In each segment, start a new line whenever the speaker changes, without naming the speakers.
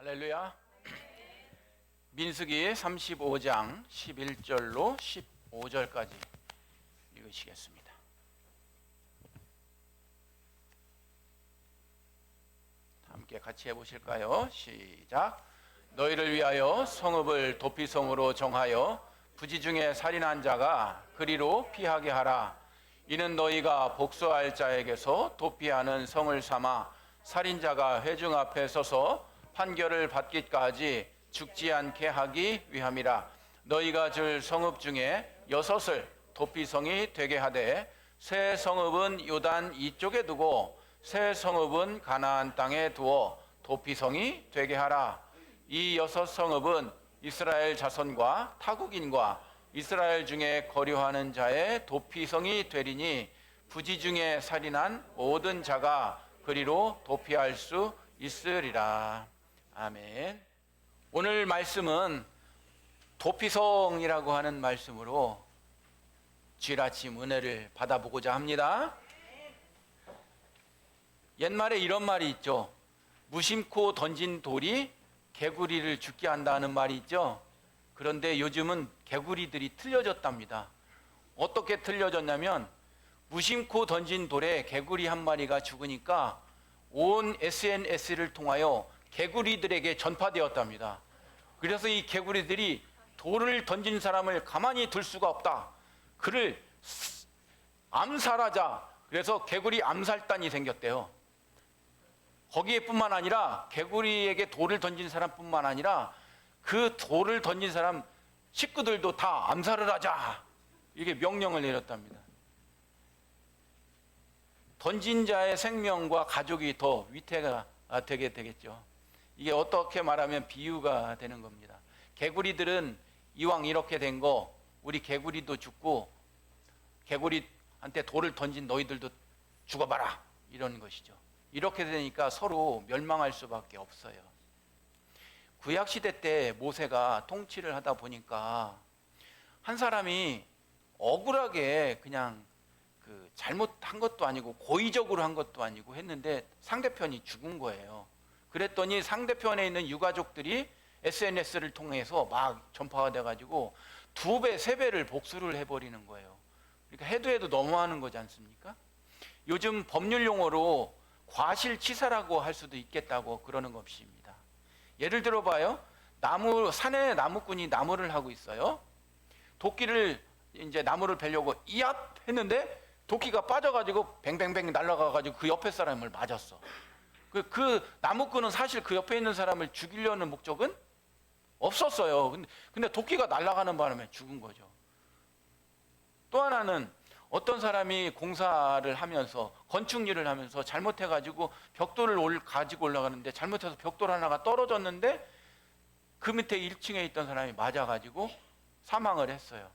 할렐루야. 민수기 35장 11절로 15절까지 읽으시겠습니다. 함께 같이 해보실까요? 시작. 너희를 위하여 성읍을 도피성으로 정하여 부지 중에 살인한 자가 그리로 피하게 하라. 이는 너희가 복수할 자에게서 도피하는 성을 삼아 살인자가 회중 앞에 서서 판결을 받기까지 죽지 않게 하기 위함이라. 너희가 줄 성읍 중에 6을 도피성이 되게 하되 새 성읍은 요단 이쪽에 두고 새 성읍은 가나안 땅에 두어 도피성이 되게 하라. 이 6성읍은 이스라엘 자손과 타국인과 이스라엘 중에 거류하는 자의 도피성이 되리니 부지 중에 살인한 모든 자가 그리로 도피할 수 있으리라. 아멘. 오늘 말씀은 도피성이라고 하는 말씀으로 주일 아침 은혜를 받아보고자 합니다. 옛말에 이런 말이 있죠. 무심코 던진 돌이 개구리를 죽게 한다는 말이 있죠. 그런데 요즘은 개구리들이 틀려졌답니다. 어떻게 틀려졌냐면 무심코 던진 돌에 개구리 한 마리가 죽으니까 온 SNS를 통하여 개구리들에게 전파되었답니다. 그래서 이 개구리들이 돌을 던진 사람을 가만히 둘 수가 없다. 그를 암살하자. 그래서 개구리 암살단이 생겼대요. 거기에뿐만 아니라 개구리에게 돌을 던진 사람뿐만 아니라 그 돌을 던진 사람 식구들도 다 암살을 하자. 이게 명령을 내렸답니다. 던진 자의 생명과 가족이 더 위태가 되게 되겠죠. 이게 어떻게 말하면 비유가 되는 겁니다. 개구리들은 이왕 이렇게 된 거 우리 개구리도 죽고 개구리한테 돌을 던진 너희들도 죽어봐라 이런 것이죠. 이렇게 되니까 서로 멸망할 수밖에 없어요. 구약시대 때 모세가 통치를 하다 보니까 한 사람이 억울하게 그냥 잘못한 것도 아니고 고의적으로 한 것도 아니고 했는데 상대편이 죽은 거예요. 그랬더니 상대편에 있는 유가족들이 SNS를 통해서 막 전파가 돼가지고 2배, 3배를 복수를 해버리는 거예요. 그러니까 해도 너무하는 거지 않습니까? 요즘 법률 용어로 과실치사라고 할 수도 있겠다고 그러는 것입니다. 예를 들어 봐요. 산에 나무꾼이 나무를 하고 있어요. 도끼를 이제 나무를 베려고 이압 했는데 도끼가 빠져가지고 뱅뱅뱅 날아가가지고 그 옆에 사람을 맞았어. 그 나무꾼은 사실 그 옆에 있는 사람을 죽이려는 목적은 없었어요. 근데 도끼가 날아가는 바람에 죽은 거죠. 또 하나는 어떤 사람이 공사를 하면서 건축 일을 하면서 잘못해가지고 벽돌을 가지고 올라가는데 잘못해서 벽돌 하나가 떨어졌는데 그 밑에 1층에 있던 사람이 맞아가지고 사망을 했어요.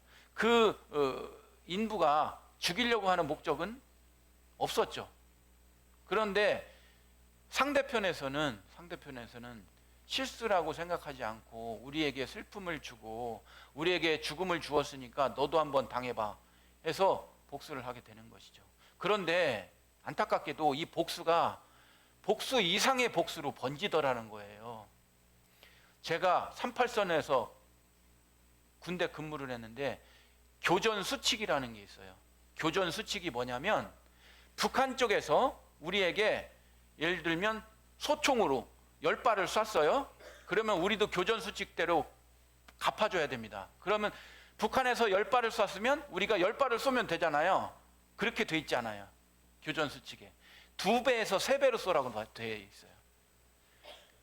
인부가 죽이려고 하는 목적은 없었죠. 그런데 상대편에서는 실수라고 생각하지 않고 우리에게 슬픔을 주고 우리에게 죽음을 주었으니까 너도 한번 당해봐 해서 복수를 하게 되는 것이죠. 그런데 안타깝게도 이 복수가 복수 이상의 복수로 번지더라는 거예요. 제가 38선에서 군대 근무를 했는데 교전 수칙이라는 게 있어요. 교전 수칙이 뭐냐면 북한 쪽에서 우리에게 예를 들면 소총으로 10발을 쐈어요. 그러면 우리도 교전 수칙대로 갚아줘야 됩니다. 그러면 북한에서 10발을 쐈으면 우리가 10발을 쏘면 되잖아요. 그렇게 돼 있지 않아요. 교전 수칙에 2배에서 3배로 쏘라고 되어 있어요.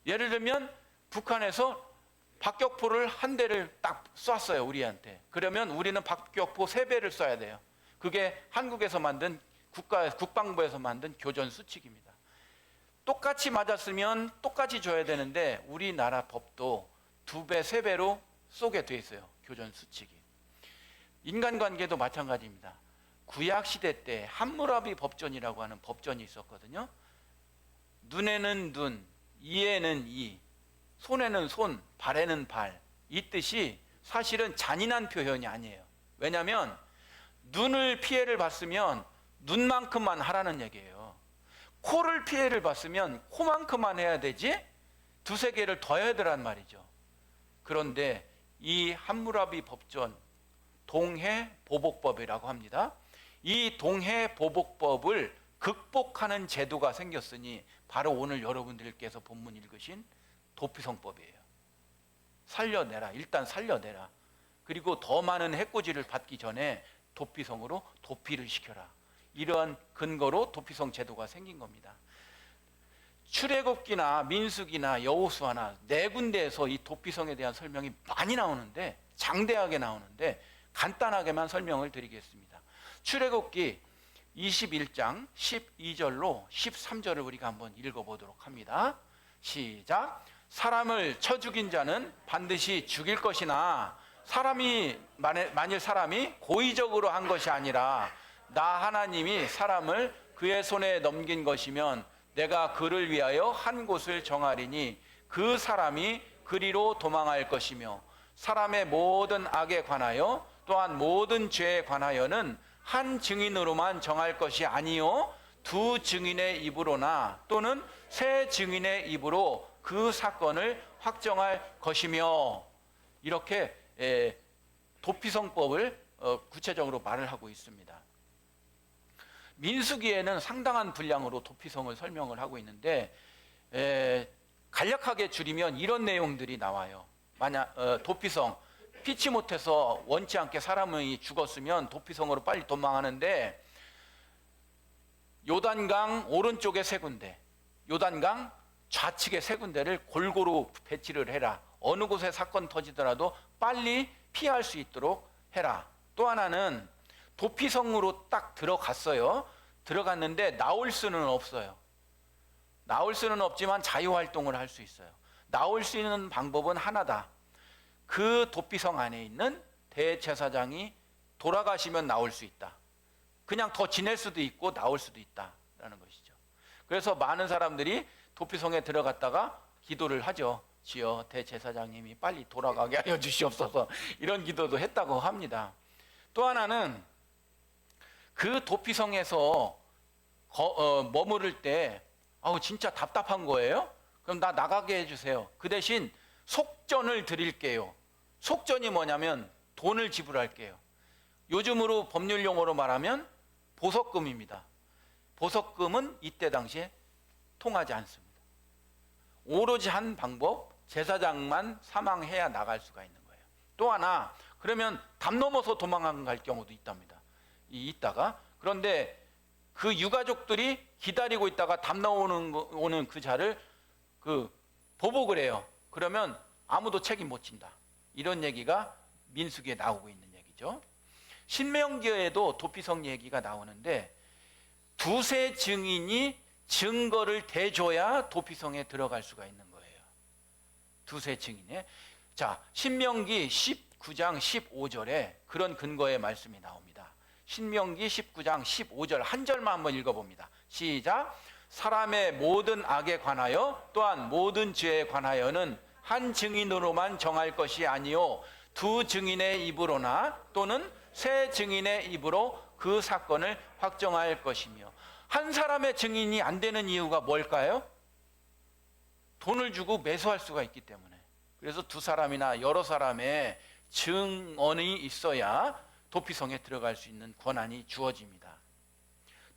예를 들면 북한에서 박격포를 한 대를 딱 쐈어요. 우리한테. 그러면 우리는 박격포 3배를 쏴야 돼요. 그게 한국에서 만든 국방부에서 만든 교전 수칙입니다. 똑같이 맞았으면 똑같이 줘야 되는데 우리나라 법도 2배, 3배로 쏘게 돼 있어요. 교전 수칙이. 인간관계도 마찬가지입니다. 구약시대 때 함무라비 법전이라고 하는 법전이 있었거든요. 눈에는 눈, 이에는 이, 손에는 손, 발에는 발. 이 뜻이 사실은 잔인한 표현이 아니에요. 왜냐하면 눈을 피해를 봤으면 눈만큼만 하라는 얘기예요. 코를 피해를 봤으면 코만큼만 해야 되지 두세 개를 더 해야 되란 말이죠. 그런데 이 함무라비 법전 동해보복법이라고 합니다. 이 동해보복법을 극복하는 제도가 생겼으니 바로 오늘 여러분들께서 본문 읽으신 도피성법이에요. 살려내라. 일단 살려내라. 그리고 더 많은 해코지를 받기 전에 도피성으로 도피를 시켜라. 이러한 근거로 도피성 제도가 생긴 겁니다. 출애굽기나 민수기나 여호수아나 네 군데에서 이 도피성에 대한 설명이 많이 나오는데, 장대하게 나오는데 간단하게만 설명을 드리겠습니다. 출애굽기 21장 12절로 13절을 우리가 한번 읽어보도록 합니다. 시작. 사람을 쳐 죽인 자는 반드시 죽일 것이나 만일 사람이 고의적으로 한 것이 아니라 나 하나님이 사람을 그의 손에 넘긴 것이면 내가 그를 위하여 한 곳을 정하리니 그 사람이 그리로 도망할 것이며, 사람의 모든 악에 관하여 또한 모든 죄에 관하여는 한 증인으로만 정할 것이 아니요 두 증인의 입으로나 또는 세 증인의 입으로 그 사건을 확정할 것이며, 이렇게 도피성법을 구체적으로 말을 하고 있습니다. 민수기에는 상당한 분량으로 도피성을 설명을 하고 있는데, 간략하게 줄이면 이런 내용들이 나와요. 만약 도피성, 피치 못해서 원치 않게 사람이 죽었으면 도피성으로 빨리 도망하는데, 요단강 오른쪽에 세 군데, 요단강 좌측에 세 군데를 골고루 배치를 해라. 어느 곳에 사건 터지더라도 빨리 피할 수 있도록 해라. 또 하나는 도피성으로 딱 들어갔어요. 들어갔는데 나올 수는 없어요. 나올 수는 없지만 자유활동을 할 수 있어요. 나올 수 있는 방법은 하나다. 그 도피성 안에 있는 대제사장이 돌아가시면 나올 수 있다. 그냥 더 지낼 수도 있고 나올 수도 있다라는 것이죠. 그래서 많은 사람들이 도피성에 들어갔다가 기도를 하죠. 주여 대제사장님이 빨리 돌아가게 하여 주시옵소서, 이런 기도도 했다고 합니다. 또 하나는 그 도피성에서 머무를 때 진짜 답답한 거예요. 그럼 나 나가게 해주세요. 그 대신 속전을 드릴게요. 속전이 뭐냐면 돈을 지불할게요. 요즘으로 법률 용어로 말하면 보석금입니다. 보석금은 이때 당시에 통하지 않습니다. 오로지 한 방법, 제사장만 사망해야 나갈 수가 있는 거예요. 또 하나, 그러면 담 넘어서 도망갈 경우도 있답니다. 있다가, 그런데 그 유가족들이 기다리고 있다가 담 넘어오는 그 자를 보복을 해요. 그러면 아무도 책임 못 진다. 이런 얘기가 민수기에 나오고 있는 얘기죠. 신명기에도 도피성 얘기가 나오는데, 두세 증인이 증거를 대줘야 도피성에 들어갈 수가 있는 거예요. 두세 증인에. 자, 신명기 19장 15절에 그런 근거의 말씀이 나옵니다. 신명기 19장 15절 한 절만 한번 읽어봅니다. 시작. 사람의 모든 악에 관하여 또한 모든 죄에 관하여는 한 증인으로만 정할 것이 아니요 두 증인의 입으로나 또는 세 증인의 입으로 그 사건을 확정할 것이며. 한 사람의 증인이 안 되는 이유가 뭘까요? 돈을 주고 매수할 수가 있기 때문에. 그래서 두 사람이나 여러 사람의 증언이 있어야 도피성에 들어갈 수 있는 권한이 주어집니다.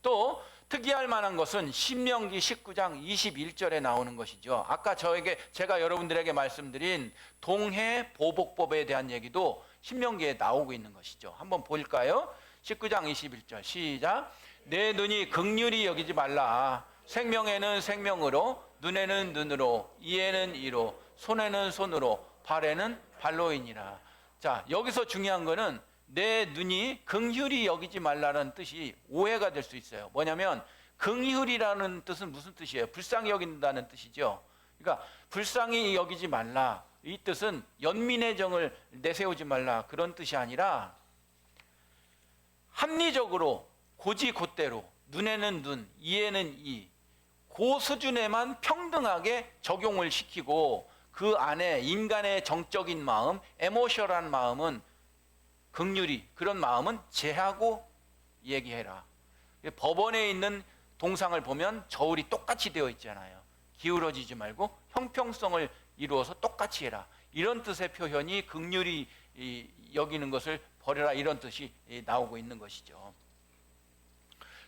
또 특이할 만한 것은 신명기 19장 21절에 나오는 것이죠. 아까 제가 여러분들에게 말씀드린 동해보복법에 대한 얘기도 신명기에 나오고 있는 것이죠. 한번 볼까요? 19장 21절 시작. 내 눈이 긍휼히 여기지 말라. 생명에는 생명으로, 눈에는 눈으로, 이에는 이로, 손에는 손으로, 발에는 발로이니라. 자, 여기서 중요한 거는 내 눈이 긍휼히 여기지 말라는 뜻이 오해가 될 수 있어요. 뭐냐면 긍휼이라는 뜻은 무슨 뜻이에요? 불쌍히 여긴다는 뜻이죠. 그러니까 불쌍히 여기지 말라, 이 뜻은 연민의 정을 내세우지 말라, 그런 뜻이 아니라 합리적으로 고지곧대로 눈에는 눈, 이에는 이, 그 수준에만 평등하게 적용을 시키고 그 안에 인간의 정적인 마음, 에모셔널한 마음은 긍휼히, 그런 마음은 제하고 얘기해라. 법원에 있는 동상을 보면 저울이 똑같이 되어 있잖아요. 기울어지지 말고 형평성을 이루어서 똑같이 해라. 이런 뜻의 표현이 긍휼히 여기는 것을 버려라, 이런 뜻이 나오고 있는 것이죠.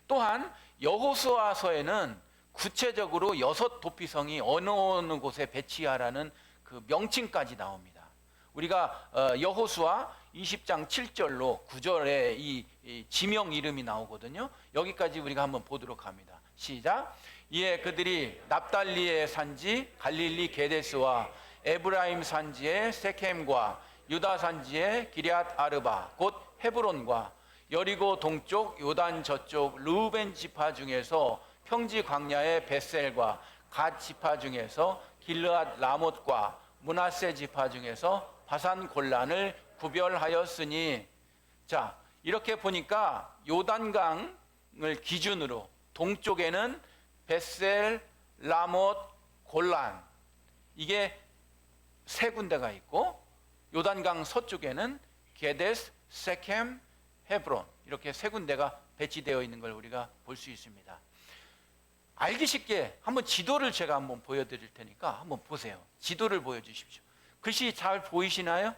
또한 여호수아서에는 구체적으로 6 도피성이 어느 곳에 배치하라는 그 명칭까지 나옵니다. 우리가 여호수아 20장 7절로 9절에 이 지명 이름이 나오거든요. 여기까지 우리가 한번 보도록 합니다. 시작. 이에 그들이 납달리의 산지 갈릴리 게데스와 에브라임 산지의 세켐과 유다 산지의 기럇 아르바 곧 헤브론과 여리고 동쪽 요단 저쪽 르우벤 지파 중에서 평지 광야의 벳셀과 갓 지파 중에서 길르앗 라못과 므낫세 지파 중에서 바산 골란을 구별하였으니, 자, 이렇게 보니까 요단강을 기준으로 동쪽에는 벳셀, 라못, 골란, 이게 3군데가 있고, 요단강 서쪽에는 게데스, 세켐, 헤브론, 이렇게 3군데가 배치되어 있는 걸 우리가 볼 수 있습니다. 알기 쉽게 한번 지도를 제가 한번 보여드릴 테니까 한번 보세요. 지도를 보여주십시오. 글씨 잘 보이시나요?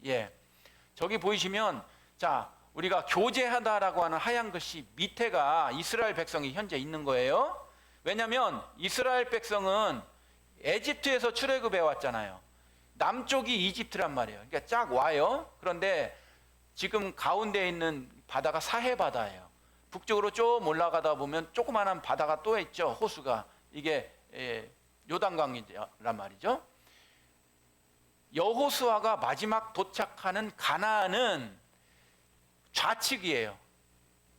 예. 저기 보이시면, 자, 우리가 교제하다라고 하는 하얀 글씨 밑에가 이스라엘 백성이 현재 있는 거예요. 왜냐하면 이스라엘 백성은 에집트에서 출애굽해 왔잖아요. 남쪽이 이집트란 말이에요. 그러니까 쫙 와요. 그런데 지금 가운데 있는 바다가 사해 바다예요. 북쪽으로 좀 올라가다 보면 조그마한 바다가 또 있죠. 호수가. 이게 요단강이란 말이죠. 여호수아가 마지막 도착하는 가나안은 좌측이에요.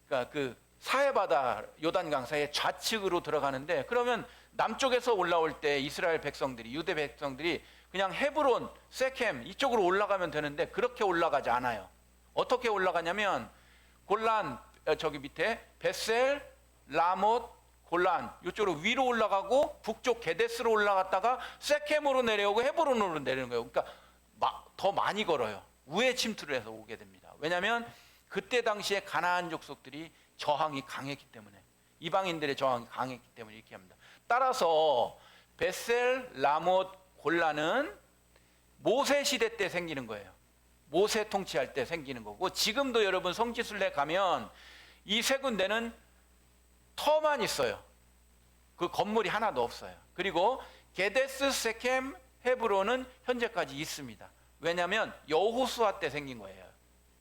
그러니까 그 사해바다 요단강 사이에 좌측으로 들어가는데, 그러면 남쪽에서 올라올 때 이스라엘 백성들이, 유대 백성들이 그냥 헤브론, 세켐 이쪽으로 올라가면 되는데 그렇게 올라가지 않아요. 어떻게 올라가냐면 골란, 저기 밑에 벳셀, 라못, 골란 이쪽으로 위로 올라가고 북쪽 게데스로 올라갔다가 세켐으로 내려오고 헤브론으로 내려오는 거예요. 그러니까 더 많이 걸어요. 우회 침투를 해서 오게 됩니다. 왜냐하면 그때 당시에 가나안 족속들이 저항이 강했기 때문에, 이방인들의 저항이 강했기 때문에 이렇게 합니다. 따라서 벳셀, 라못, 골란은 모세 시대 때 생기는 거예요. 모세 통치할 때 생기는 거고, 지금도 여러분 성지순례 가면 이 3군데는 터만 있어요. 그 건물이 하나도 없어요. 그리고 게데스, 세켐, 헤브론은 현재까지 있습니다. 왜냐하면 여호수아 때 생긴 거예요.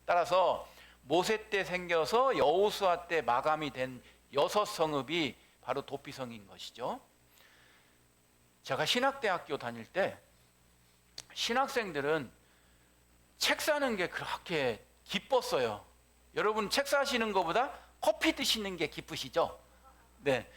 따라서 모세 때 생겨서 여호수아 때 마감이 된 6 성읍이 바로 도피성인 것이죠. 제가 신학대학교 다닐 때 신학생들은 책 사는 게 그렇게 기뻤어요. 여러분 책 사시는 것보다 커피 드시는 게 기쁘시죠? 네.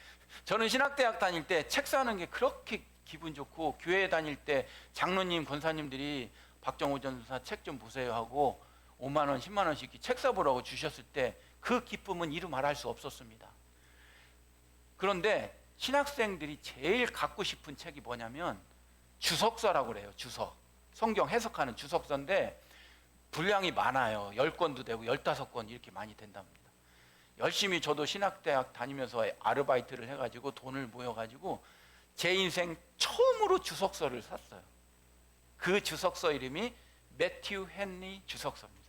저는 신학대학 다닐 때 책 사는 게 그렇게 기분 좋고, 교회 다닐 때 장로님, 권사님들이 박정호 전사 책 좀 보세요 하고 5만 원, 10만 원씩 책 사보라고 주셨을 때 그 기쁨은 이루 말할 수 없었습니다. 그런데 신학생들이 제일 갖고 싶은 책이 뭐냐면 주석서라고 그래요. 주석. 성경 해석하는 주석서인데 분량이 많아요. 10권도 되고 15권 이렇게 많이 된답니다. 열심히 저도 신학대학 다니면서 아르바이트를 해가지고 돈을 모여가지고 제 인생 처음으로 주석서를 샀어요. 그 주석서 이름이 매튜 헨리 주석서입니다.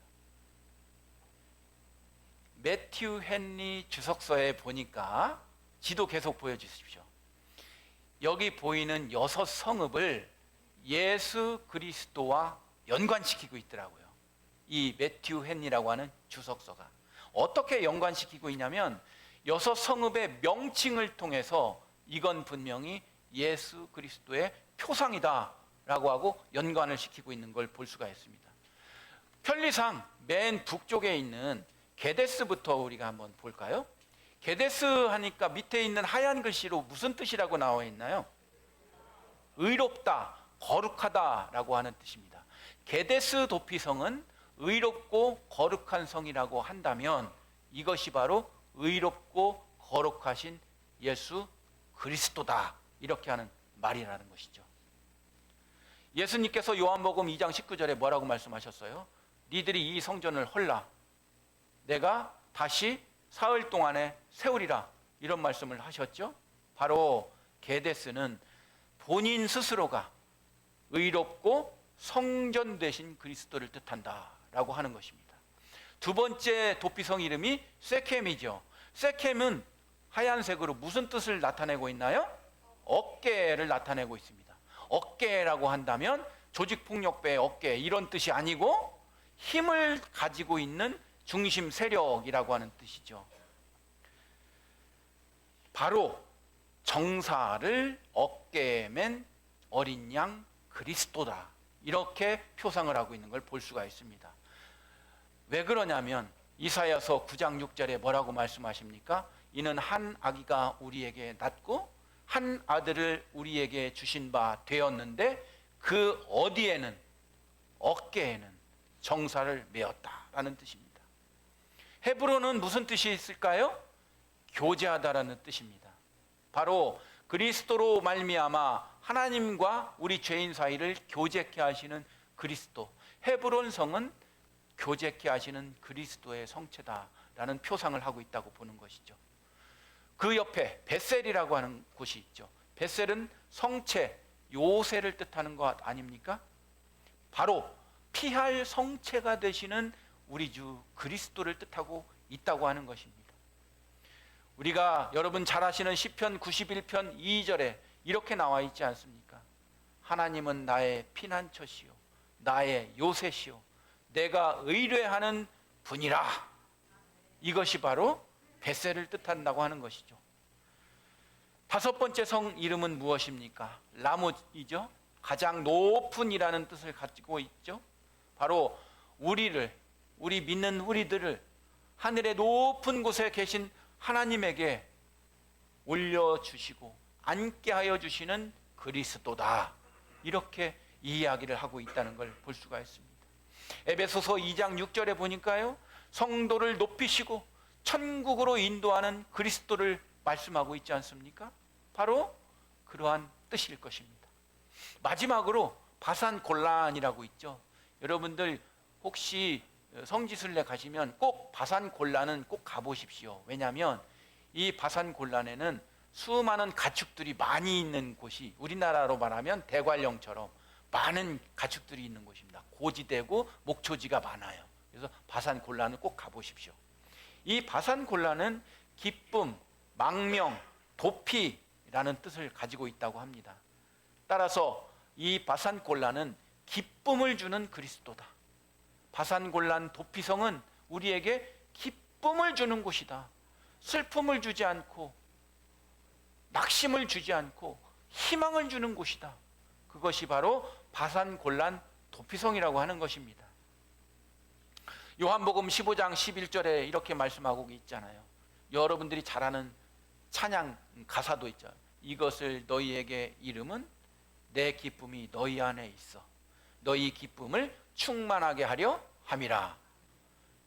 매튜 헨리 주석서에 보니까, 지도 계속 보여주십시오. 여기 보이는 6 성읍을 예수 그리스도와 연관시키고 있더라고요. 이 매튜 헨리라고 하는 주석서가 어떻게 연관시키고 있냐면 6 성읍의 명칭을 통해서 이건 분명히 예수 그리스도의 표상이다 라고 하고 연관을 시키고 있는 걸 볼 수가 있습니다. 편리상 맨 북쪽에 있는 게데스부터 우리가 한번 볼까요? 게데스 하니까 밑에 있는 하얀 글씨로 무슨 뜻이라고 나와 있나요? 의롭다, 거룩하다 라고 하는 뜻입니다. 게데스 도피성은 의롭고 거룩한 성이라고 한다면 이것이 바로 의롭고 거룩하신 예수 그리스도다, 이렇게 하는 말이라는 것이죠. 예수님께서 요한복음 2장 19절에 뭐라고 말씀하셨어요? 니들이 이 성전을 헐라, 내가 다시 사흘 동안에 세우리라, 이런 말씀을 하셨죠. 바로 게데스는 본인 스스로가 의롭고 성전되신 그리스도를 뜻한다라고 하는 것입니다. 두 번째 도피성 이름이 세켐이죠. 세켐은 하얀색으로 무슨 뜻을 나타내고 있나요? 어깨를 나타내고 있습니다. 어깨라고 한다면 조직폭력배의 어깨 이런 뜻이 아니고 힘을 가지고 있는 중심 세력이라고 하는 뜻이죠. 바로 정사를 어깨에 맨 어린 양 그리스도다, 이렇게 표상을 하고 있는 걸 볼 수가 있습니다. 왜 그러냐면 이사야서 9장 6절에 뭐라고 말씀하십니까? 이는 한 아기가 우리에게 낳고 한 아들을 우리에게 주신 바 되었는데 그 어디에는, 어깨에는 정사를 메었다라는 뜻입니다. 헤브로는 무슨 뜻이 있을까요? 교제하다라는 뜻입니다. 바로 그리스도로 말미암아 하나님과 우리 죄인 사이를 교제케 하시는 그리스도, 헤브론 성은 교제케 하시는 그리스도의 성체다라는 표상을 하고 있다고 보는 것이죠. 그 옆에 베셀이라고 하는 곳이 있죠. 베셀은 성체, 요새를 뜻하는 것 아닙니까? 바로 피할 성체가 되시는 우리 주 그리스도를 뜻하고 있다고 하는 것입니다. 우리가 여러분 잘 아시는 시편 91편 2절에 이렇게 나와 있지 않습니까? 하나님은 나의 피난처시요 나의 요새시요 내가 의뢰하는 분이라. 이것이 바로 베셀을 뜻한다고 하는 것이죠. 다섯 번째 성 이름은 무엇입니까? 라못이죠. 가장 높은 이라는 뜻을 가지고 있죠. 바로 우리를, 우리 믿는 우리들을 하늘의 높은 곳에 계신 하나님에게 올려주시고 앉게 하여 주시는 그리스도다, 이렇게 이야기를 하고 있다는 걸 볼 수가 있습니다. 에베소서 2장 6절에 보니까요, 성도를 높이시고 천국으로 인도하는 그리스도를 말씀하고 있지 않습니까? 바로 그러한 뜻일 것입니다. 마지막으로 바산골란이라고 있죠. 여러분들 혹시 성지순례 가시면 꼭 바산골란은 꼭 가보십시오. 왜냐하면 이 바산골란에는 수많은 가축들이 많이 있는 곳이, 우리나라로 말하면 대관령처럼 많은 가축들이 있는 곳입니다. 고지대고 목초지가 많아요. 그래서 바산골란을 꼭 가보십시오. 이 바산골란은 기쁨, 망명, 도피라는 뜻을 가지고 있다고 합니다. 따라서 이 바산골란은 기쁨을 주는 그리스도다. 바산골란 도피성은 우리에게 기쁨을 주는 곳이다. 슬픔을 주지 않고 낙심을 주지 않고 희망을 주는 곳이다. 그것이 바로 바산골란 도피성이라고 하는 것입니다. 요한복음 15장 11절에 이렇게 말씀하고 있잖아요. 여러분들이 잘 아는 찬양 가사도 있죠. 이것을 너희에게 이름은 내 기쁨이 너희 안에 있어 너희 기쁨을 충만하게 하려 함이라.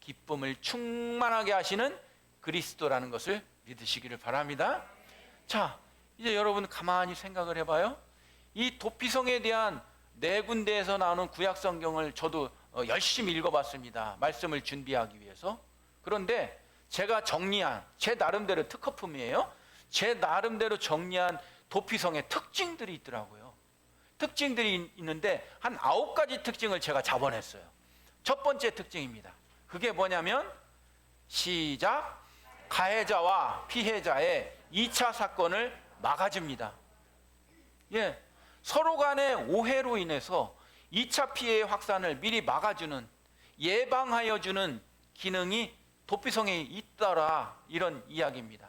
기쁨을 충만하게 하시는 그리스도라는 것을 믿으시기를 바랍니다. 자, 이제 여러분 가만히 생각을 해봐요. 이 도피성에 대한 네 군데에서 나오는 구약 성경을 저도 열심히 읽어봤습니다. 말씀을 준비하기 위해서. 그런데 제가 정리한 제 나름대로 특허품이에요. 제 나름대로 정리한 도피성의 특징들이 있더라고요. 특징들이 있는데 한 9가지 특징을 제가 잡아냈어요. 첫 번째 특징입니다. 그게 뭐냐면 시작, 가해자와 피해자의 2차 사건을 막아줍니다. 예, 서로 간의 오해로 인해서 2차 피해의 확산을 미리 막아주는, 예방하여 주는 기능이 도피성에 있더라, 이런 이야기입니다.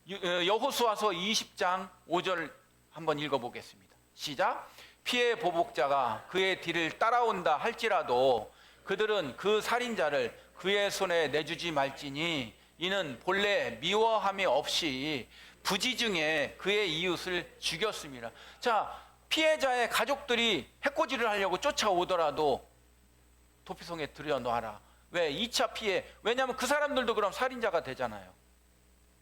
여호수아서 20장 5절 한번 읽어보겠습니다. 시작. 피해 보복자가 그의 뒤를 따라온다 할지라도 그들은 그 살인자를 그의 손에 내주지 말지니 이는 본래 미워함이 없이 부지중에 그의 이웃을 죽였습니다. 자, 피해자의 가족들이 해코지를 하려고 쫓아오더라도 도피성에 들여놓아라. 왜? 2차 피해. 왜냐하면 그 사람들도 그럼 살인자가 되잖아요.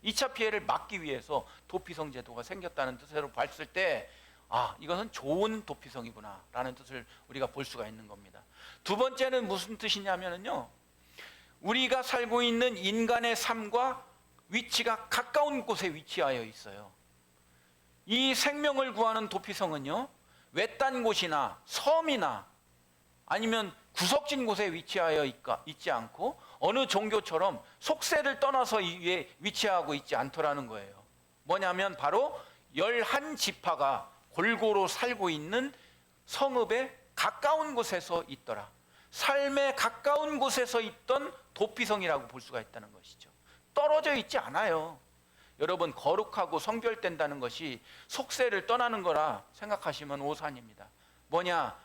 2차 피해를 막기 위해서 도피성 제도가 생겼다는 뜻으로 봤을 때, 아, 이것은 좋은 도피성이구나 라는 뜻을 우리가 볼 수가 있는 겁니다. 두 번째는 무슨 뜻이냐면요, 우리가 살고 있는 인간의 삶과 위치가 가까운 곳에 위치하여 있어요. 이 생명을 구하는 도피성은요, 외딴 곳이나 섬이나 아니면 구석진 곳에 위치하여 있지 않고 어느 종교처럼 속세를 떠나서 위에 위치하고 있지 않더라는 거예요. 뭐냐면 바로 11지파가 골고루 살고 있는 성읍에 가까운 곳에서 있더라. 삶에 가까운 곳에서 있던 도피성이라고 볼 수가 있다는 것이죠. 떨어져 있지 않아요. 여러분, 거룩하고 성별된다는 것이 속세를 떠나는 거라 생각하시면 오산입니다. 뭐냐?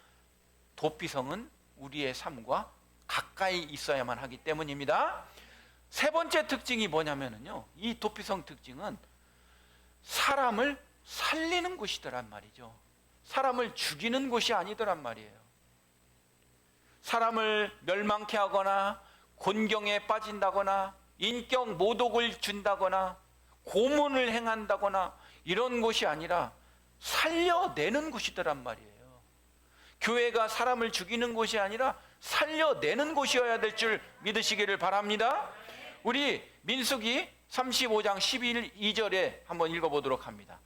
도피성은 우리의 삶과 가까이 있어야만 하기 때문입니다. 세 번째 특징이 뭐냐면요, 이 도피성 특징은 사람을 살리는 곳이더란 말이죠. 사람을 죽이는 곳이 아니더란 말이에요. 사람을 멸망케 하거나 곤경에 빠진다거나 인격 모독을 준다거나 고문을 행한다거나 이런 곳이 아니라 살려내는 곳이더란 말이에요. 교회가 사람을 죽이는 곳이 아니라 살려내는 곳이어야 될 줄 믿으시기를 바랍니다. 우리 민수기 35장 12절에 한번 읽어보도록 합니다.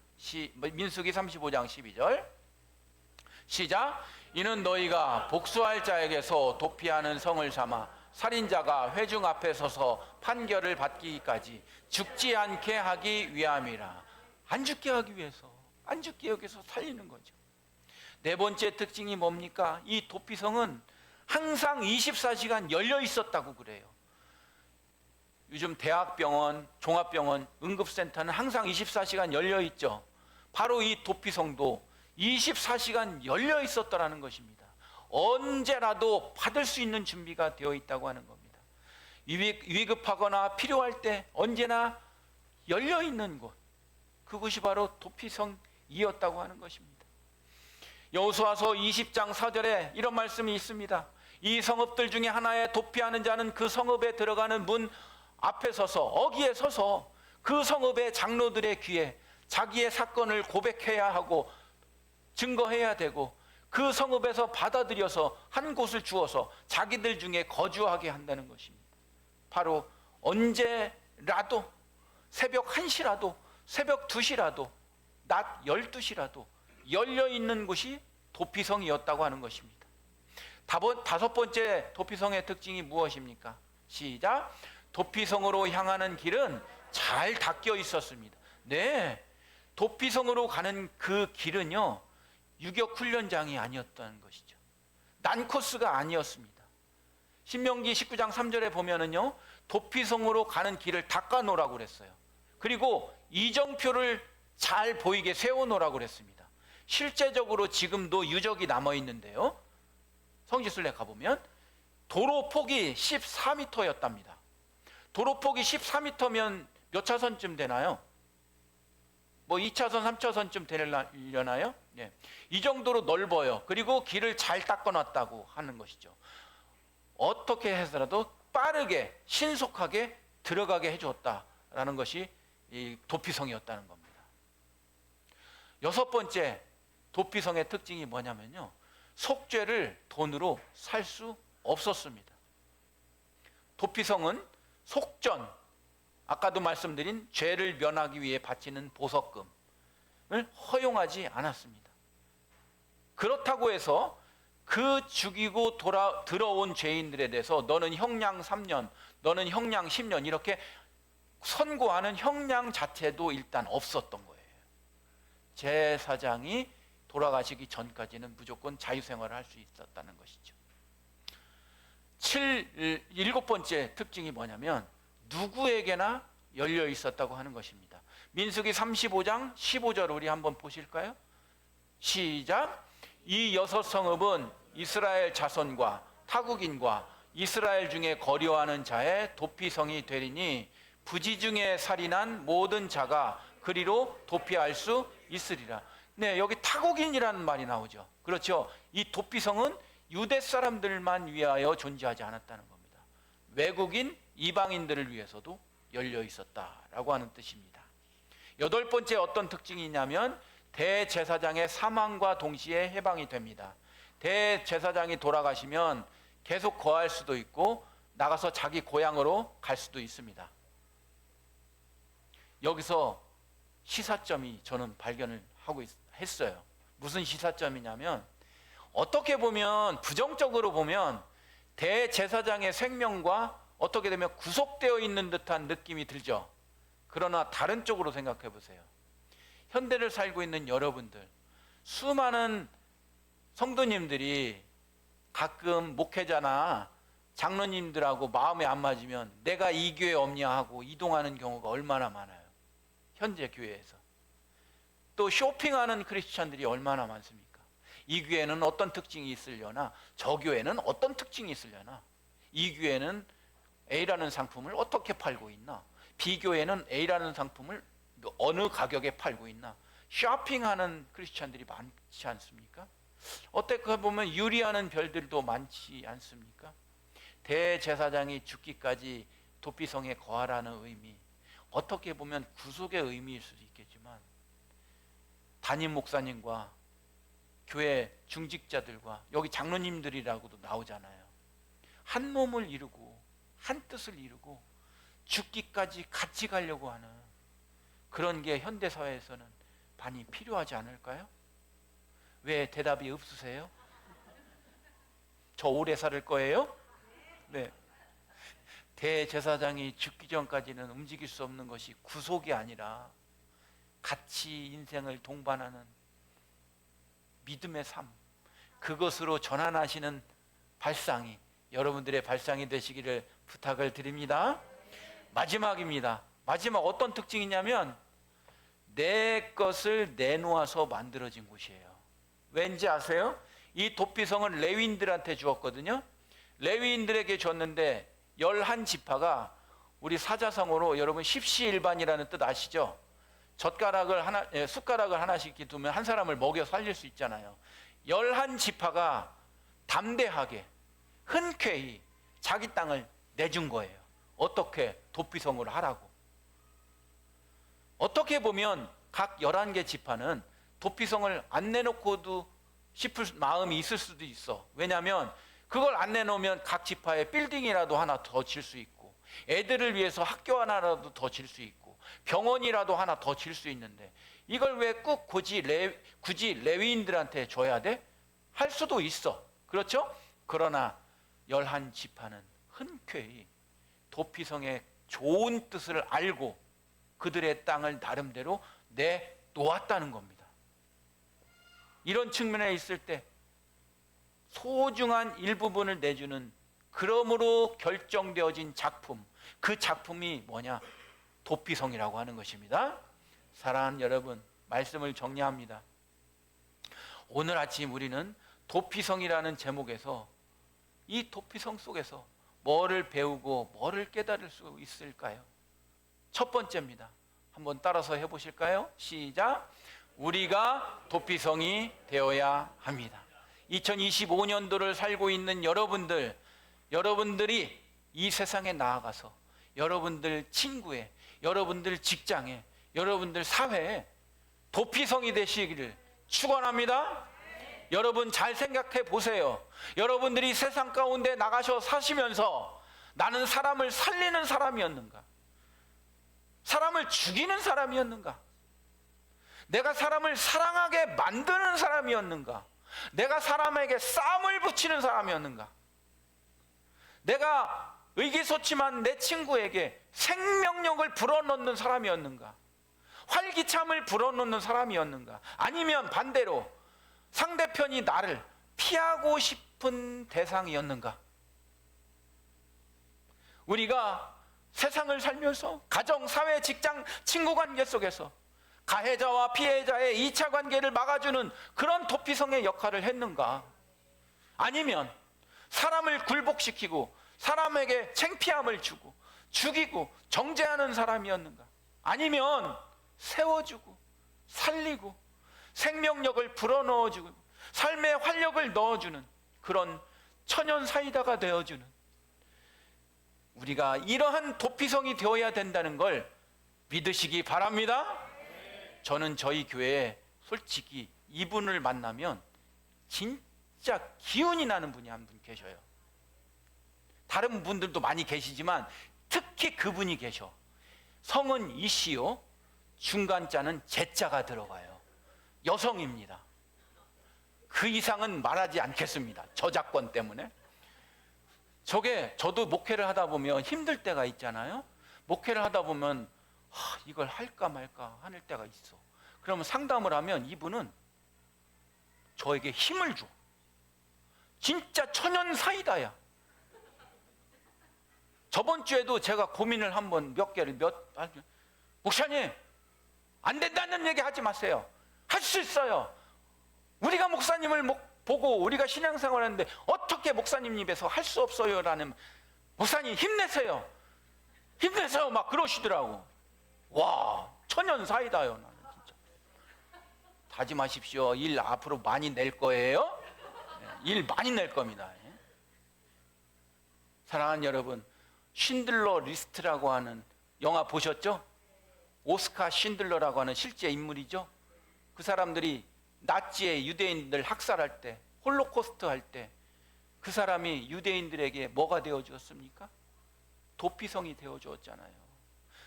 민수기 35장 12절 시작. 이는 너희가 복수할 자에게서 도피하는 성을 삼아 살인자가 회중 앞에 서서 판결을 받기까지 죽지 않게 하기 위함이라. 안 죽게 하기 위해서, 안 죽게 여기서 살리는 거죠. 네 번째 특징이 뭡니까? 이 도피성은 항상 24시간 열려 있었다고 그래요. 요즘 대학병원, 종합병원, 응급센터는 항상 24시간 열려 있죠. 바로 이 도피성도 24시간 열려 있었다라는 것입니다. 언제라도 받을 수 있는 준비가 되어 있다고 하는 겁니다. 위급하거나 필요할 때 언제나 열려 있는 곳, 그곳이 바로 도피성이었다고 하는 것입니다. 여호수아서 20장 4절에 이런 말씀이 있습니다. 이 성읍들 중에 하나에 도피하는 자는 그 성읍에 들어가는 문 앞에 서서, 어기에 서서 그 성읍의 장로들의 귀에 자기의 사건을 고백해야 하고 증거해야 되고 그 성읍에서 받아들여서 한 곳을 주어서 자기들 중에 거주하게 한다는 것입니다. 바로 언제라도, 새벽 1시라도 새벽 2시라도 낮 12시라도 열려있는 곳이 도피성이었다고 하는 것입니다. 다섯 번째 도피성의 특징이 무엇입니까? 시작. 도피성으로 향하는 길은 잘 닦여 있었습니다. 네, 도피성으로 가는 그 길은요, 유격 훈련장이 아니었다는 것이죠. 난코스가 아니었습니다. 신명기 19장 3절에 보면은요, 도피성으로 가는 길을 닦아 놓으라고 그랬어요. 그리고 이정표를 잘 보이게 세워 놓으라고 그랬습니다. 실제적으로 지금도 유적이 남아 있는데요, 성지순례 가보면 도로 폭이 14m였답니다. 도로 폭이 14m면 몇 차선쯤 되나요? 뭐 2차선, 3차선쯤 되려나요? 네. 이 정도로 넓어요. 그리고 길을 잘 닦아놨다고 하는 것이죠. 어떻게 해서라도 빠르게, 신속하게 들어가게 해주었다라는 것이 이 도피성이었다는 겁니다. 여섯 번째 도피성의 특징이 뭐냐면요, 속죄를 돈으로 살 수 없었습니다. 도피성은 속전, 아까도 말씀드린 죄를 면하기 위해 바치는 보석금을 허용하지 않았습니다. 그렇다고 해서 그 죽이고 들어온 죄인들에 대해서 너는 형량 3년, 너는 형량 10년 이렇게 선고하는 형량 자체도 일단 없었던 거예요. 제사장이 돌아가시기 전까지는 무조건 자유생활을 할 수 있었다는 것이죠. 일곱 번째 특징이 뭐냐면 누구에게나 열려 있었다고 하는 것입니다. 민수기 35장 15절 우리 한번 보실까요? 시작. 이 여섯 성읍은 이스라엘 자손과 타국인과 이스라엘 중에 거류하는 자의 도피성이 되리니 부지 중에 살인한 모든 자가 그리로 도피할 수 있으리라. 네, 여기 타국인이라는 말이 나오죠. 그렇죠. 이 도피성은 유대 사람들만 위하여 존재하지 않았다는 겁니다. 외국인, 이방인들을 위해서도 열려 있었다라고 하는 뜻입니다. 여덟 번째 어떤 특징이 있냐면 대제사장의 사망과 동시에 해방이 됩니다. 대제사장이 돌아가시면 계속 거할 수도 있고 나가서 자기 고향으로 갈 수도 있습니다. 여기서 시사점이 저는 발견을 했어요. 무슨 시사점이냐면, 어떻게 보면 부정적으로 보면 대제사장의 생명과 어떻게 되면 구속되어 있는 듯한 느낌이 들죠. 그러나 다른 쪽으로 생각해 보세요. 현대를 살고 있는 여러분들, 수많은 성도님들이 가끔 목회자나 장로님들하고 마음에 안 맞으면 내가 이 교회 없냐 하고 이동하는 경우가 얼마나 많아요. 현재 교회에서. 또 쇼핑하는 크리스찬들이 얼마나 많습니까? 이 교회는 어떤 특징이 있으려나, 저 교회는 어떤 특징이 있으려나, 이 교회는 A라는 상품을 어떻게 팔고 있나, B 교회는 A라는 상품을 어느 가격에 팔고 있나, 쇼핑하는 크리스찬들이 많지 않습니까? 어떻게 보면 유리하는 별들도 많지 않습니까? 대제사장이 죽기까지 도피성에 거하라는 의미, 어떻게 보면 구속의 의미일 수도 있겠지만, 담임 목사님과 교회 중직자들과 여기 장로님들이라고도 나오잖아요. 한 몸을 이루고 한 뜻을 이루고 죽기까지 같이 가려고 하는 그런 게 현대사회에서는 많이 필요하지 않을까요? 왜 대답이 없으세요? 저 오래 살 거예요? 네. 대제사장이 죽기 전까지는 움직일 수 없는 것이 구속이 아니라 같이 인생을 동반하는 믿음의 삶, 그것으로 전환하시는 발상이 여러분들의 발상이 되시기를 부탁을 드립니다. 마지막입니다. 마지막 어떤 특징이냐면, 내 것을 내놓아서 만들어진 곳이에요. 왠지 아세요? 이 도피성은 레위인들한테 주었거든요. 레위인들에게 줬는데 11지파가 우리 사자성어로 여러분 십시일반이라는 뜻 아시죠? 숟가락을 하나씩 이렇게 두면 한 사람을 먹여 살릴 수 있잖아요. 11지파가 담대하게 흔쾌히 자기 땅을 내준 거예요. 어떻게? 도피성으로 하라고. 어떻게 보면 각 11개 지파는 도피성을 안 내놓고도 싶을 마음이 있을 수도 있어. 왜냐하면 그걸 안 내놓으면 각 지파에 빌딩이라도 하나 더 질 수 있고, 애들을 위해서 학교 하나라도 더 질 수 있고, 병원이라도 하나 더 질 수 있는데, 이걸 왜 꼭 굳이 레위인들한테 줘야 돼? 할 수도 있어. 그렇죠? 그러나 11지파는 흔쾌히 도피성의 좋은 뜻을 알고 그들의 땅을 나름대로 내놓았다는 겁니다. 이런 측면에 있을 때 소중한 일부분을 내주는, 그러므로 결정되어진 작품, 그 작품이 뭐냐? 도피성이라고 하는 것입니다. 사랑하는 여러분, 말씀을 정리합니다. 오늘 아침 우리는 도피성이라는 제목에서 이 도피성 속에서 뭐를 배우고 뭐를 깨달을 수 있을까요? 첫 번째입니다. 한번 따라서 해보실까요? 시작. 우리가 도피성이 되어야 합니다. 2025년도를 살고 있는 여러분들이 이 세상에 나아가서 여러분들 친구에, 여러분들 직장에, 여러분들 사회에 도피성이 되시기를 축원합니다. 여러분 잘 생각해 보세요. 여러분들이 세상 가운데 나가셔 사시면서 나는 사람을 살리는 사람이었는가? 사람을 죽이는 사람이었는가? 내가 사람을 사랑하게 만드는 사람이었는가? 내가 사람에게 싸움을 붙이는 사람이었는가? 내가 의기소침한 내 친구에게 생명력을 불어넣는 사람이었는가? 활기참을 불어넣는 사람이었는가? 아니면 반대로 상대편이 나를 피하고 싶은 대상이었는가? 우리가 세상을 살면서 가정, 사회, 직장, 친구 관계 속에서 가해자와 피해자의 2차 관계를 막아주는 그런 도피성의 역할을 했는가? 아니면 사람을 굴복시키고 사람에게 창피함을 주고 죽이고 정죄하는 사람이었는가? 아니면 세워주고 살리고 생명력을 불어넣어주고 삶의 활력을 넣어주는 그런 천연사이다가 되어주는, 우리가 이러한 도피성이 되어야 된다는 걸 믿으시기 바랍니다. 저는 저희 교회에 솔직히 이분을 만나면 진짜 기운이 나는 분이 한 분 계셔요. 다른 분들도 많이 계시지만 특히 그분이 계셔. 성은 이씨요, 중간자는 제자가 들어가요. 여성입니다. 그 이상은 말하지 않겠습니다. 저작권 때문에. 저도 목회를 하다 보면 힘들 때가 있잖아요. 목회를 하다 보면 이걸 할까 말까 하는 때가 있어. 그러면 상담을 하면 이분은 저에게 힘을 줘. 진짜 천연 사이다야. 저번 주에도 제가 고민을 한번 목사님, 안 된다는 얘기 하지 마세요. 할 수 있어요. 우리가 목사님을 보고 우리가 신앙생활 하는데 어떻게 목사님 입에서 할 수 없어요 라는, 목사님 힘내세요. 힘내세요 막 그러시더라고. 와, 천연 사이다요. 나는 진짜. 다짐하십시오. 일 앞으로 많이 낼 거예요. 일 많이 낼 겁니다. 사랑하는 여러분, 신들러 리스트라고 하는 영화 보셨죠? 오스카 신들러라고 하는 실제 인물이죠. 그 사람들이 나치의 유대인들 학살할 때, 홀로코스트 할 때 그 사람이 유대인들에게 뭐가 되어주었습니까? 도피성이 되어주었잖아요.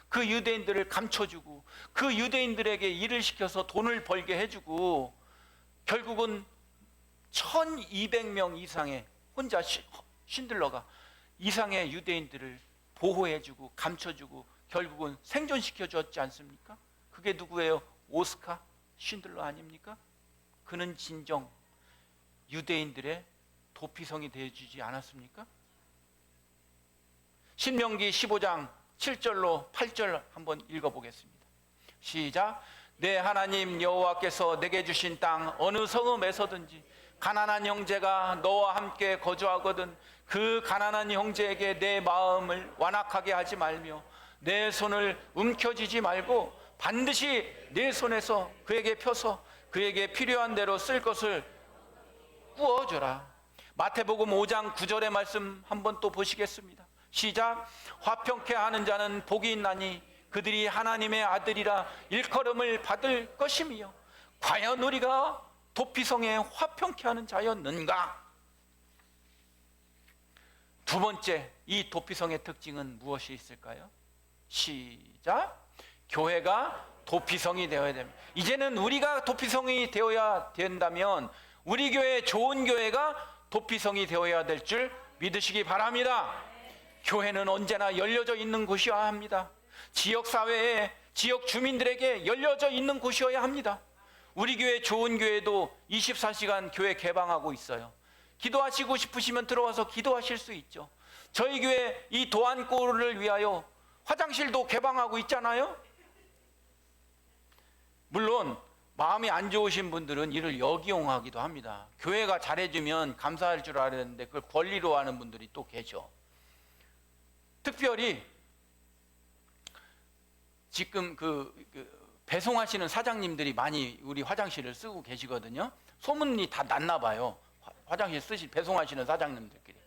그 유대인들을 감춰주고 그 유대인들에게 일을 시켜서 돈을 벌게 해주고 결국은 1200명 이상의 혼자 신들러가 이상의 유대인들을 보호해주고 감춰주고 결국은 생존시켜줬지 않습니까? 그게 누구예요? 오스카 신들러 아닙니까? 그는 진정 유대인들의 도피성이 되어주지 않았습니까? 신명기 15장 7절로 8절 한번 읽어보겠습니다. 시작. 내 하나님 여호와께서 내게 주신 땅 어느 성읍에서든지 가난한 형제가 너와 함께 거주하거든 그 가난한 형제에게 내 마음을 완악하게 하지 말며 내 손을 움켜쥐지 말고 반드시 내 손에서 그에게 펴서 그에게 필요한 대로 쓸 것을 꾸어줘라. 마태복음 5장 9절의 말씀 한번 또 보시겠습니다. 시작. 화평케 하는 자는 복이 있나니 그들이 하나님의 아들이라 일컬음을 받을 것이며 과연 우리가 도피성에 화평케 하는 자였는가? 두 번째, 이 도피성의 특징은 무엇이 있을까요? 시작. 교회가 도피성이 되어야 됩니다. 이제는 우리가 도피성이 되어야 된다면 우리 교회, 좋은 교회가 도피성이 되어야 될 줄 믿으시기 바랍니다. 교회는 언제나 열려져 있는 곳이어야 합니다. 지역사회에, 지역 주민들에게 열려져 있는 곳이어야 합니다. 우리 교회, 좋은 교회도 24시간 교회 개방하고 있어요. 기도하시고 싶으시면 들어와서 기도하실 수 있죠. 저희 교회 이 도안골을 위하여 화장실도 개방하고 있잖아요. 물론 마음이 안 좋으신 분들은 이를 역이용하기도 합니다. 교회가 잘해주면 감사할 줄 알았는데 그걸 권리로 하는 분들이 또 계셔. 특별히 지금 배송하시는 사장님들이 많이 우리 화장실을 쓰고 계시거든요. 소문이 다 났나 봐요. 화장실 배송하시는 사장님들끼리.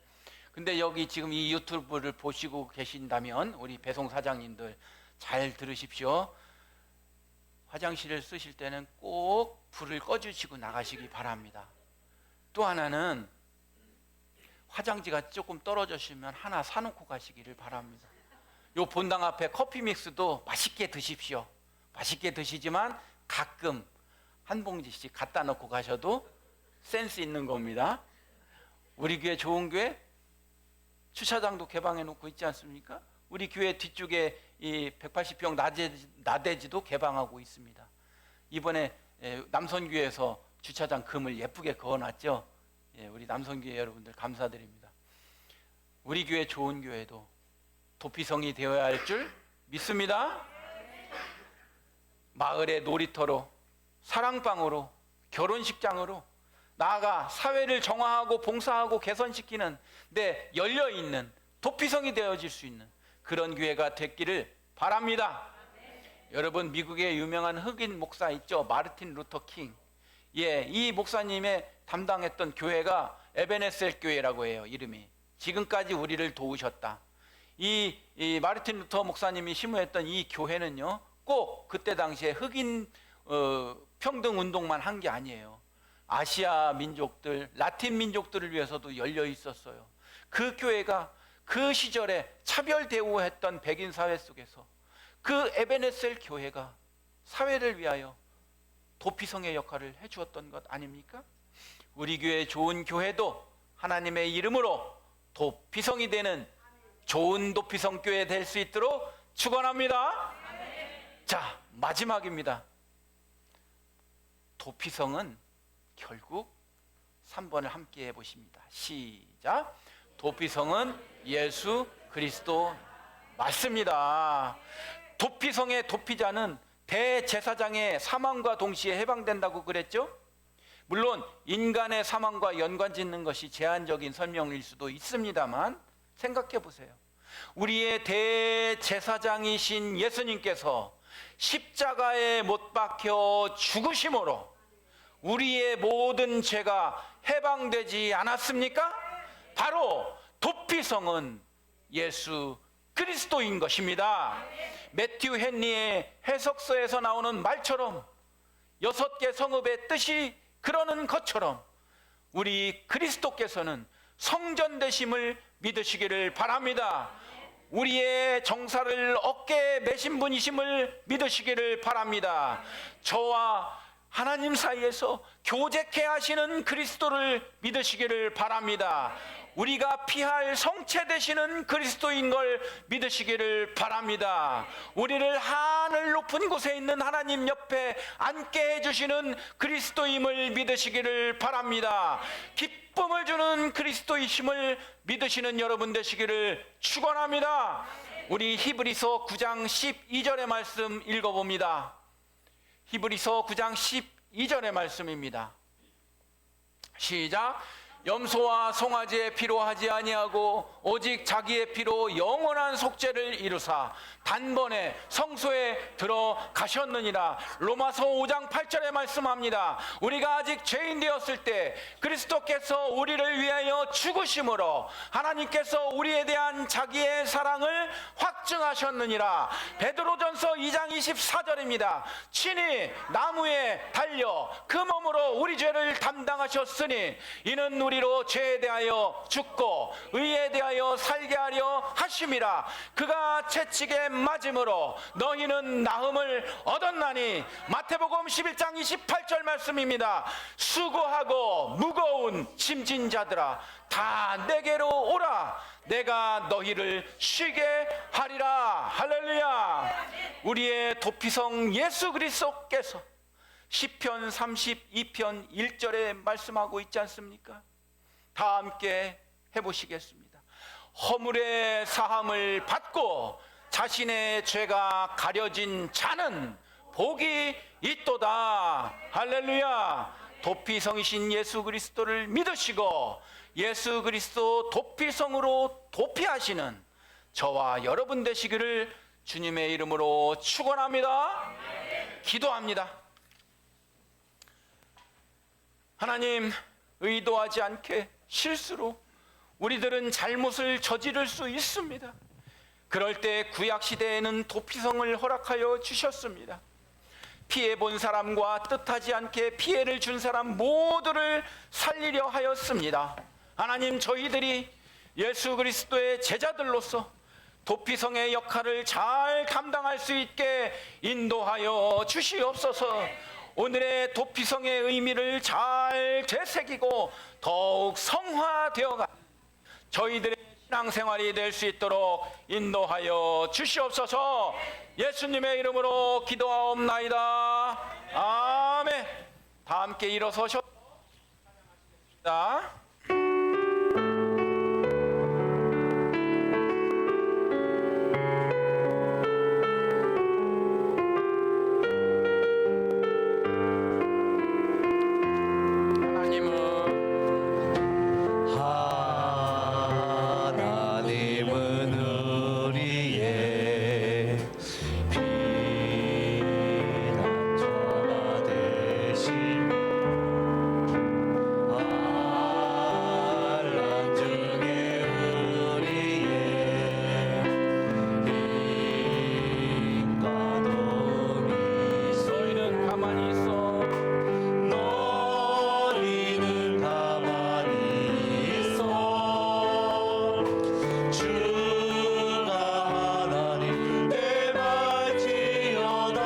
근데 여기 지금 이 유튜브를 보시고 계신다면 우리 배송 사장님들 잘 들으십시오. 화장실을 쓰실 때는 꼭 불을 꺼주시고 나가시기 바랍니다. 또 하나는 화장지가 조금 떨어지시면 하나 사놓고 가시기를 바랍니다. 요 본당 앞에 커피 믹스도 맛있게 드십시오. 맛있게 드시지만 가끔 한 봉지씩 갖다 놓고 가셔도 센스 있는 겁니다. 우리 교회, 좋은 교회 주차장도 개방해 놓고 있지 않습니까? 우리 교회 뒤쪽에 이 180평 나대지도 개방하고 있습니다. 이번에 남선교회에서 주차장 금을 예쁘게 그어놨죠. 우리 남선교회 여러분들 감사드립니다. 우리 교회, 좋은 교회도 도피성이 되어야 할 줄 믿습니다. 마을의 놀이터로, 사랑방으로, 결혼식장으로, 나아가 사회를 정화하고 봉사하고 개선시키는 열려있는 도피성이 되어질 수 있는 그런 교회가 됐기를 바랍니다. 여러분, 미국의 유명한 흑인 목사 있죠? 마르틴 루터 킹. 이 목사님의 담당했던 교회가 에베네셀 교회라고 해요. 이름이. 지금까지 우리를 도우셨다. 이 마르틴 루터 목사님이 심우했던 이 교회는요, 꼭 그때 당시에 흑인 평등 운동만 한 게 아니에요. 아시아 민족들, 라틴 민족들을 위해서도 열려 있었어요. 그 교회가 그 시절에 차별 대우했던 백인 사회 속에서 그 에베네셀 교회가 사회를 위하여 도피성의 역할을 해주었던 것 아닙니까? 우리 교회 좋은 교회도 하나님의 이름으로 도피성이 되는 좋은 도피성 교회 될 수 있도록 축원합니다. 자, 마지막입니다. 도피성은 결국 3번을 함께 해보십니다. 시작. 도피성은 예수 그리스도 맞습니다. 도피성의 도피자는 대제사장의 사망과 동시에 해방된다고 그랬죠? 물론 인간의 사망과 연관짓는 것이 제한적인 설명일 수도 있습니다만 생각해 보세요. 우리의 대제사장이신 예수님께서 십자가에 못 박혀 죽으심으로 우리의 모든 죄가 해방되지 않았습니까? 바로 도피성은 예수 그리스도인 것입니다. 매튜 헨리의 해석서에서 나오는 말처럼 6개 성읍의 뜻이 그러는 것처럼 우리 그리스도께서는 성전되심을 믿으시기를 바랍니다. 우리의 정사를 어깨에 메신 분이심을 믿으시기를 바랍니다. 저와 하나님 사이에서 교제케 하시는 그리스도를 믿으시기를 바랍니다. 우리가 피할 성체 되시는 그리스도인 걸 믿으시기를 바랍니다. 우리를 하늘 높은 곳에 있는 하나님 옆에 앉게 해주시는 그리스도임을 믿으시기를 바랍니다. 기쁨을 주는 그리스도이심을 믿으시는 여러분 되시기를 축원합니다. 우리 히브리서 9장 12절의 말씀 읽어봅니다. 히브리서 9장 12절의 말씀입니다. 시작. 염소와 송아지의 피로 하지 아니하고 오직 자기의 피로 영원한 속죄를 이루사 단번에 성소에 들어가셨느니라. 로마서 5장 8절에 말씀합니다. 우리가 아직 죄인 되었을 때 그리스도께서 우리를 위하여 죽으심으로 하나님께서 우리에 대한 자기의 사랑을 확증하셨느니라. 베드로전서 2장 24절입니다. 친히 나무에 달려 그 몸으로 우리 죄를 담당하셨으니 이는 우리로 죄에 대하여 죽고 의에 대하여 살게 하려 하심이라. 그가 채찍에 맞음으로 너희는 나음을 얻었나니. 마태복음 11장 28절 말씀입니다. 수고하고 무거운 짐진 자들아 다 내게로 오라. 내가 너희를 쉬게 하리라. 할렐루야. 우리의 도피성 예수 그리스도께서 시편 32편 1절에 말씀하고 있지 않습니까? 다 함께 해보시겠습니다. 허물의 사함을 받고 자신의 죄가 가려진 자는 복이 있도다. 할렐루야. 도피성이신 예수 그리스도를 믿으시고 예수 그리스도 도피성으로 도피하시는 저와 여러분 되시기를 주님의 이름으로 축원합니다. 기도합니다. 하나님, 의도하지 않게 실수로 우리들은 잘못을 저지를 수 있습니다. 그럴 때 구약시대에는 도피성을 허락하여 주셨습니다. 피해본 사람과 뜻하지 않게 피해를 준 사람 모두를 살리려 하였습니다. 하나님, 저희들이 예수 그리스도의 제자들로서 도피성의 역할을 잘 감당할 수 있게 인도하여 주시옵소서. 오늘의 도피성의 의미를 잘 되새기고 더욱 성화되어가 저희들의 신앙생활이 될 수 있도록 인도하여 주시옵소서. 예수님의 이름으로 기도하옵나이다. 아멘. 다 함께 일어서셔.
주가 하나님 내 말지어다.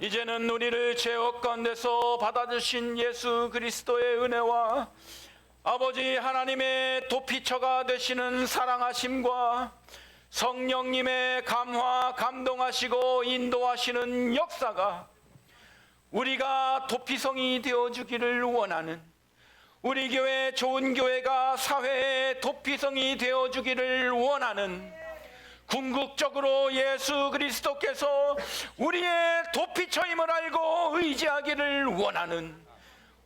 이제는 우리를 죄악 가운데서 받아주신 예수 그리스도의 은혜와 아버지 하나님의 도피처가 되시는 사랑하심과 성령님의 감화 감동하시고 인도하시는 역사가 우리가 도피성이 되어주기를 원하는, 우리 교회 좋은 교회가 사회의 도피성이 되어주기를 원하는, 궁극적으로 예수 그리스도께서 우리의 도피처임을 알고 의지하기를 원하는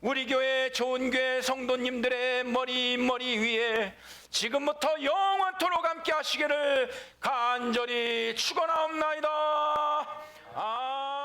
우리 교회 좋은 교회 성도님들의 머리 위에 지금부터 영원토록 함께 하시기를 간절히 축원하옵나이다. 아멘.